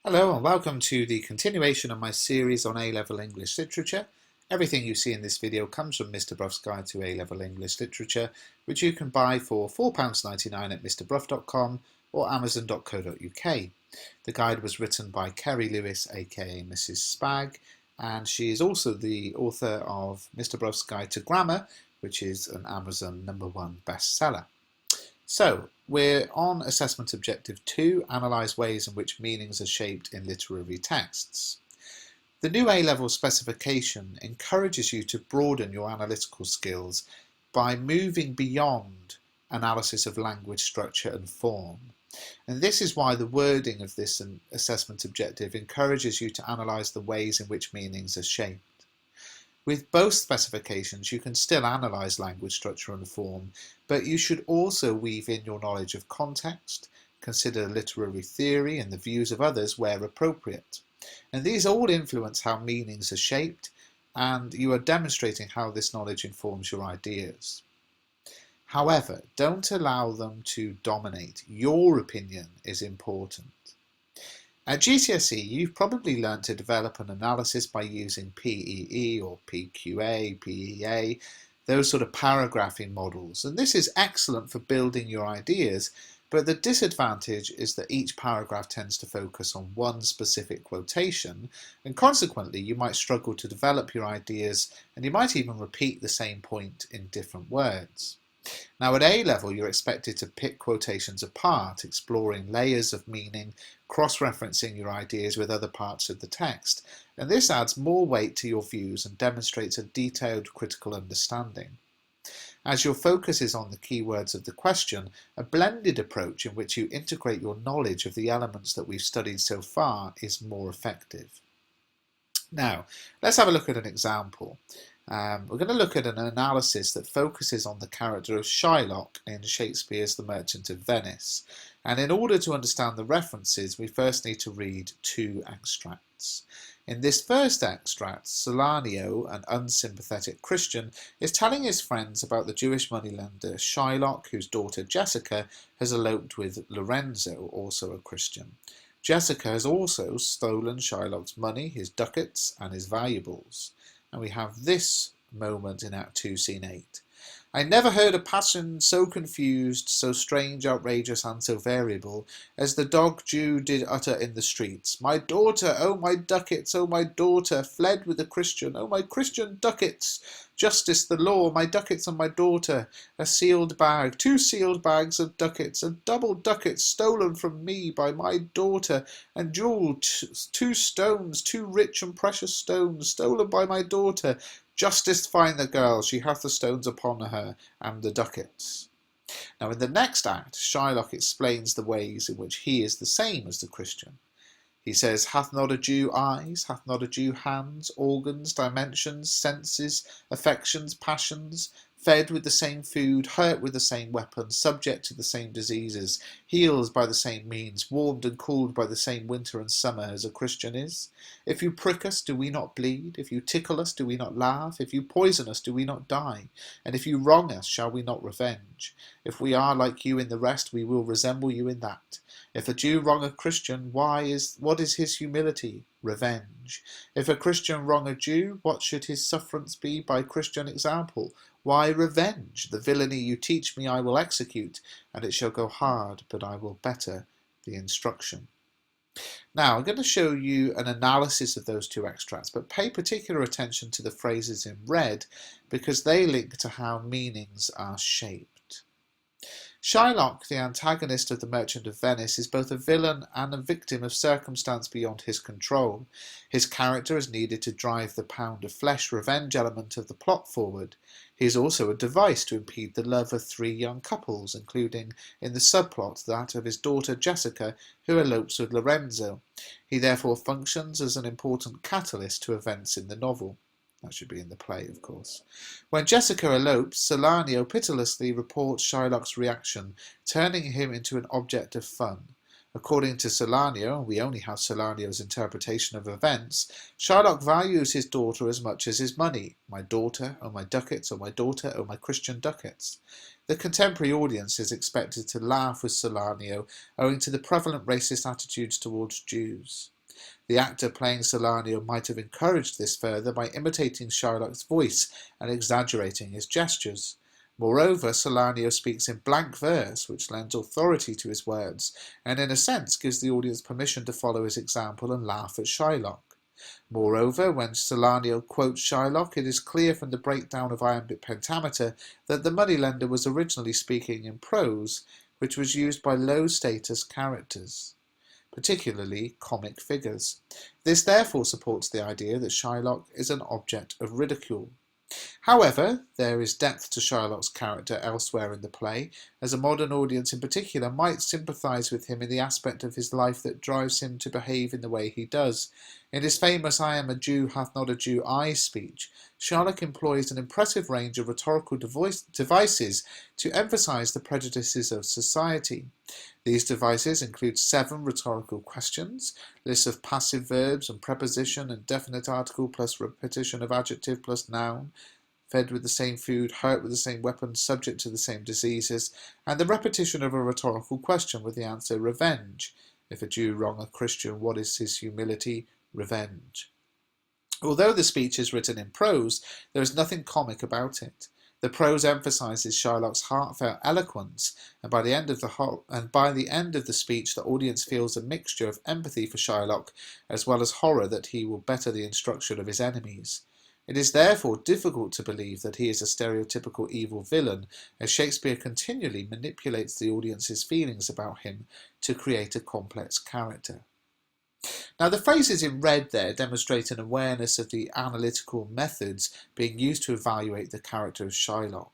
Hello and welcome to the continuation of my series on A-Level English Literature. Everything you see in this video comes from Mr. Bruff's Guide to A-Level English Literature, which you can buy for £4.99 at mrbruff.com or amazon.co.uk. The guide was written by Kerry Lewis, aka Mrs. Spag, and she is also the author of Mr. Bruff's Guide to Grammar, which is an Amazon #1 bestseller. So, we're on Assessment Objective 2, Analyse ways in which meanings are shaped in literary texts. The new A-level specification encourages you to broaden your analytical skills by moving beyond analysis of language structure and form. And this is why the wording of this assessment objective encourages you to analyse the ways in which meanings are shaped. With both specifications, you can still analyse language structure and form, but you should also weave in your knowledge of context, consider literary theory and the views of others where appropriate. And these all influence how meanings are shaped, and you are demonstrating how this knowledge informs your ideas. However, don't allow them to dominate. Your opinion is important. At GCSE, you've probably learned to develop an analysis by using PEE or PQA, PEA, those sort of paragraphing models. And this is excellent for building your ideas, but the disadvantage is that each paragraph tends to focus on one specific quotation, and consequently you might struggle to develop your ideas, and you might even repeat the same point in different words. Now at A-level you're expected to pick quotations apart, exploring layers of meaning, cross-referencing your ideas with other parts of the text, and this adds more weight to your views and demonstrates a detailed critical understanding. As your focus is on the keywords of the question, a blended approach in which you integrate your knowledge of the elements that we've studied so far is more effective. Now, let's have a look at an example. We're going to look at an analysis that focuses on the character of Shylock in Shakespeare's The Merchant of Venice. And in order to understand the references, we first need to read two extracts. In this first extract, Salario, an unsympathetic Christian, is telling his friends about the Jewish moneylender Shylock, whose daughter Jessica has eloped with Lorenzo, also a Christian. Jessica has also stolen Shylock's money, his ducats, and his valuables. And we have this moment in Act 2, Scene 8. I never heard a passion so confused, so strange, outrageous, and so variable, as the dog Jew did utter in the streets. My daughter, oh my ducats, oh my daughter, fled with the Christian, oh my Christian ducats. Justice, the law, my ducats and my daughter, a sealed bag, 2 sealed bags of ducats, and double ducats stolen from me by my daughter, and jewelled 2 stones, 2 rich and precious stones, stolen by my daughter. Justice find the girl, she hath the stones upon her, and the ducats. Now in the next act, Shylock explains the ways in which he is the same as the Christian. He says, hath not a Jew eyes, hath not a Jew hands, organs, dimensions, senses, affections, passions, fed with the same food, hurt with the same weapons, subject to the same diseases, healed by the same means, warmed and cooled by the same winter and summer as a Christian is? If you prick us, do we not bleed? If you tickle us, do we not laugh? If you poison us, do we not die? And if you wrong us, shall we not revenge? If we are like you in the rest, we will resemble you in that. If a Jew wrong a Christian, what is his humility? Revenge. If a Christian wrong a Jew, what should his sufferance be by Christian example? Why, revenge. The villainy you teach me I will execute, and it shall go hard, but I will better the instruction. Now, I'm going to show you an analysis of those two extracts, but pay particular attention to the phrases in red, because they link to how meanings are shaped. Shylock, the antagonist of The Merchant of Venice, is both a villain and a victim of circumstance beyond his control. His character is needed to drive the pound of flesh revenge element of the plot forward. He is also a device to impede the love of 3 young couples, including in the subplot that of his daughter Jessica, who elopes with Lorenzo. He therefore functions as an important catalyst to events in the novel. That should be in the play, of course. When Jessica elopes, Salario pitilessly reports Shylock's reaction, turning him into an object of fun. According to Salario, and we only have Salario's interpretation of events, Shylock values his daughter as much as his money. My daughter, oh my ducats, oh my daughter, oh my Christian ducats. The contemporary audience is expected to laugh with Salario owing to the prevalent racist attitudes towards Jews. The actor playing Salario might have encouraged this further by imitating Shylock's voice and exaggerating his gestures. Moreover, Salario speaks in blank verse, which lends authority to his words, and in a sense gives the audience permission to follow his example and laugh at Shylock. Moreover, when Salario quotes Shylock, it is clear from the breakdown of iambic pentameter that the moneylender was originally speaking in prose, which was used by low-status characters, particularly comic figures. This therefore supports the idea that Shylock is an object of ridicule. However, there is depth to Shylock's character elsewhere in the play, as a modern audience in particular might sympathise with him in the aspect of his life that drives him to behave in the way he does. In his famous "I am a Jew, hath not a Jew I" speech, Shylock employs an impressive range of rhetorical devices to emphasise the prejudices of society. These devices include 7 rhetorical questions, lists of passive verbs and preposition and definite article plus repetition of adjective plus noun, fed with the same food, hurt with the same weapon, subject to the same diseases, and the repetition of a rhetorical question with the answer revenge. If a Jew wrong a Christian, what is his humility? Revenge. Although the speech is written in prose, there is nothing comic about it. The prose emphasises Shylock's heartfelt eloquence, and by the end of the speech, the audience feels a mixture of empathy for Shylock, as well as horror that he will better the instruction of his enemies. It is therefore difficult to believe that he is a stereotypical evil villain, as Shakespeare continually manipulates the audience's feelings about him to create a complex character. Now, the phrases in red there demonstrate an awareness of the analytical methods being used to evaluate the character of Shylock.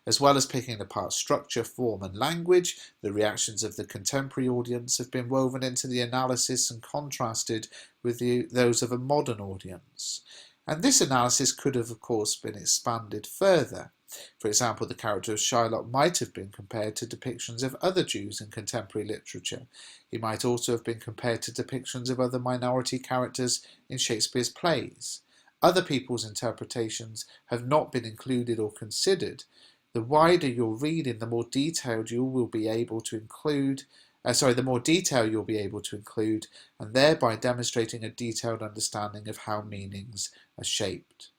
As well as picking apart structure, form and language, the reactions of the contemporary audience have been woven into the analysis and contrasted with those of a modern audience. And this analysis could have, of course, been expanded further. For example, the character of Shylock might have been compared to depictions of other Jews in contemporary literature. He might also have been compared to depictions of other minority characters in Shakespeare's plays. Other people's interpretations have not been included or considered. The wider your reading, the more detailed you will be able to include, the more detail you'll be able to include, and thereby demonstrating a detailed understanding of how meanings are shaped.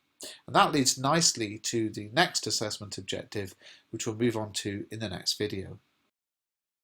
And that leads nicely to the next assessment objective, which we'll move on to in the next video.